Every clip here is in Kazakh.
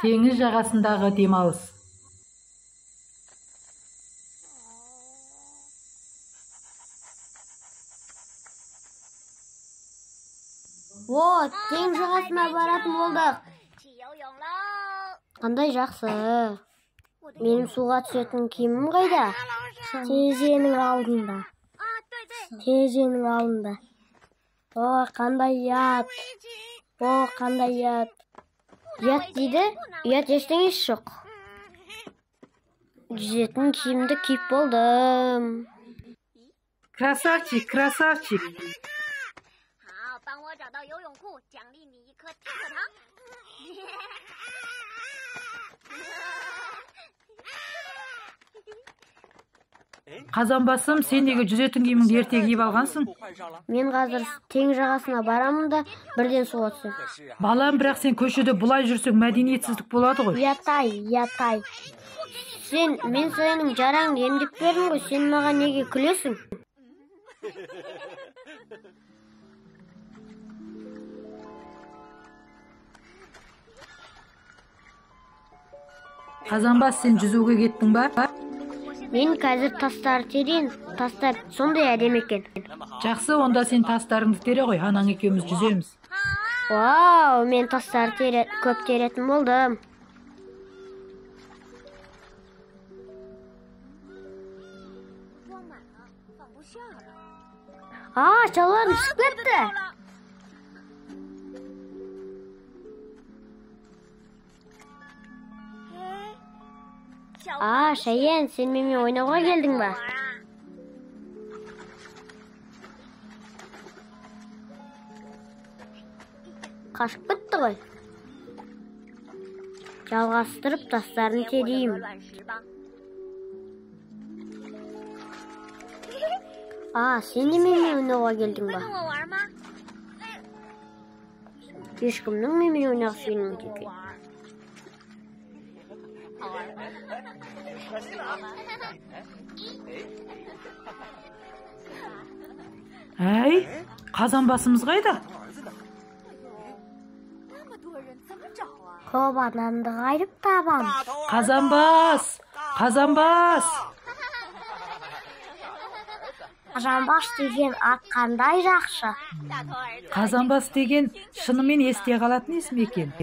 Теңіз жағасындағы демалыс. Теңіз жағасына баратын болдық. Қандай жақсы. Менің суға түсетін киімім қайда? Терезенің алдында. Қандай ят. Қандай ят. Ят дейді, ят ештеңесі жоқ. Жүзетін киімді киіп болдым. Красавчик, красавчик. Қазанбасым, сен неге жүзетін киіміңді ерте киіп алғансың? Мен қазір теңіз жағасына барамын да бірден суға түсем. Балам, бірақ сен көшеде бұлай жүрсең мәдениетсіздік болады ғой. Ятай. Мен сенің жараңды емдеп бердім ғой, сен маған неге күлесің? Қазанбас, сен жүзуге кеттің ба? Мен қазір тастар терейін, тастар сондай әдемі екен. Жақсы, онда сен тастарыңды тере ғой, анаң екеуміз жүземіз. Вау, мен тастар көп теретін болдым. Шалбарым шығып кетті. Шаян, сен менімен ойнауға келдің ба? Қашып кетті ғой. Жалғастырып тастарын терейім. Сен менімен ойнауға келдің ба? Ешкімнің менімен ойнағысы келмейді екен. Әй, Қазанбасымыз қайда? Көп адамды қайрып табам. Қазанбас! Қазанбас деген ат қандай жақсы. Қазанбас деген шынымен есте қалатын есім екен.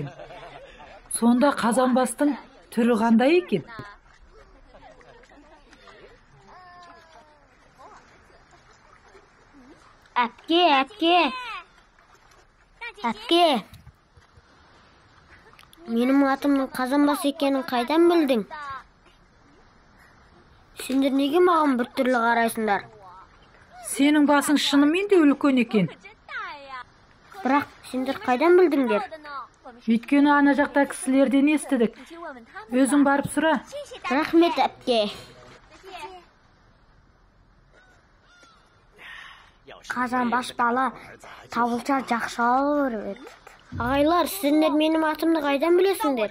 Сонда Қазанбастың түрі қандай екен? Әпке. Менің атымның Қазанбас екенін қайдан білдің? Сендер неге маған бір түрлі қарайсыңдар? Сенің басың шынымен де үлкен екен. Бірақ сендер қайдан білдіңдер? Өйткені ана жақта кісілерден естідік. Өзің барып сұра. Рахмет, әпке. Қазанбас бала табылса жақсы алыр еді. Ағайлар, сендер менің атымды қайдан білесіңдер?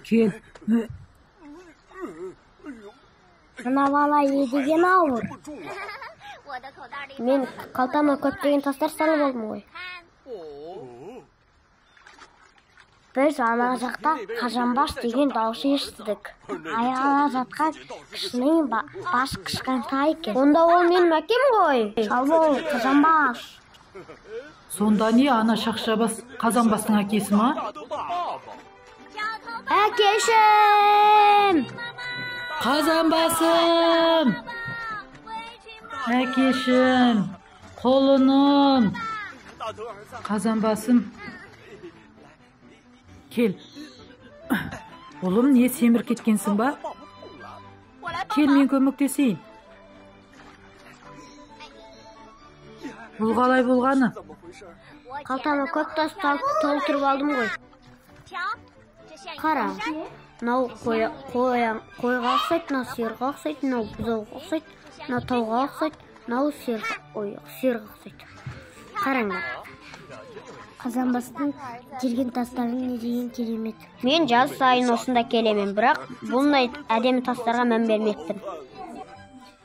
Кел. Мына бала едеген ауыр. Мен қалтама көптеген тастар салып алдым ғой. Біз ана жақта Қазанбас деген дауысы естідік. Аяғына жатқан кішінің бас кішкентай екен. Онда ол менің әкем ғой. Шалбол, Қазанбас. Сонда не, ана Шақшабас Қазанбастың әкесі ма? Әкешім! Қазанбасым! Әкешім! Қолыным! Қазанбасым! Кел. Ұлым, не семір кеткенсің ба? Кел, мен көмектесейін. Бұл қалай болғаны? Қалтама көп тас толтырып алдым ғой. Қара, мынау қойға ұқсайды, мынау сиырға ұқсайды, мынау бұзауға ұқсайды, мынау тауға ұқсайды, мынау сиырға ұқсайды. Қараңдар. Қазанбастың келген тастарын не деген керемет. Мен жаз сайын осында келемін, бірақ бұндай әдемі тастарға мән бермеппін.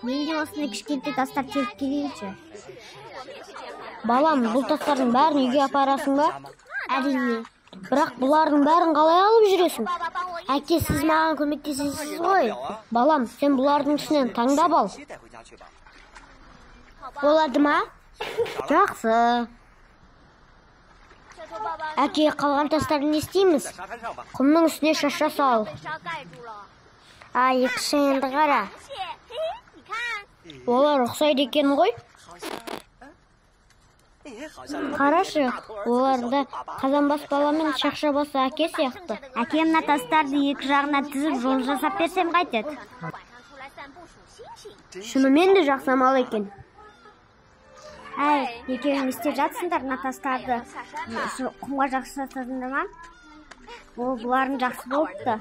Мен де осында кішкентай тастар теріп келейінші. Балам, бұл тастардың бәрін үйге апарасың ба? Әрине. Бірақ бұлардың бәрін қалай алып жүресің? Әке, сіз маған көмектесесіз ғой. Балам, сен бұлардың ішінен таңдап ал. Болады ма? Жақсы. Әке, қалған тастарды не істейміз? Құмның үстіне шаша сал. Екі шайынды қара. Олар ұқсайды екен ғой? Қарашы, оларда Қазанбас бала мен Шақшабасы әке сияқты. Әкем мына тастарды екі жағына тізіп жол жасап берсем қайтеді? Шынымен де жақсы амал екен. Әй, екеуің істеп жатсыңдар мына тастарды құмға жақсылатасыңдар ма? Ол бұлардың жақсы болыпты.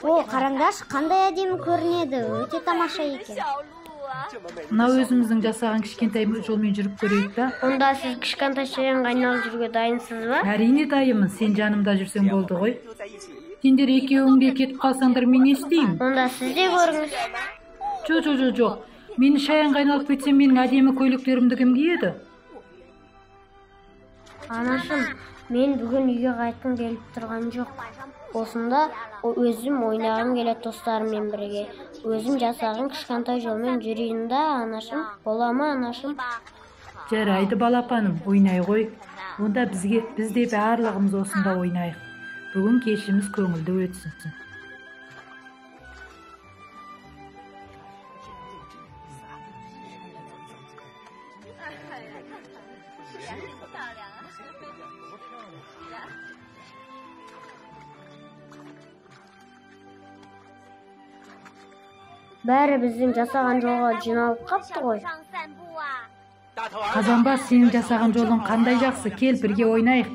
О, қараңдаршы, қандай әдемі көрінеді, өте тамаша екен. Мынау өзіміздің жасаған кішкентай жолмен жүріп көрейік та. Онда сіз кішкентай шайынға айналып жүруге дайынсыз ба? Әрине дайынмын, сен жанымда жүрсең болды ғой. Сендер екеуің де кетіп қалсаңдар мен не істеймін? Онда сіз де көріңіз. Жоқ. Мені шаянға айналып кетсем, менің әдемі көйлектерімді кім киеді? Анашым, мен бүгін үйге қайтқым келіп тұрған жоқ. Осында өзім ойнағым келеді достарыммен бірге. Өзім жасаған кішкентай жолмен жүрейін да, анашым. Бола ма, анашым? Жарайды балапаным, ойнай ғой. Онда бізде барлығымыз осында ойнайық. Бүгін кешіміз көңілді өтсін. Бәрі біздің жасаған жолға жиналып қапты ғой. Қазанбас, сенің жасаған жолың қандай жақсы, кел бірге ойнайық.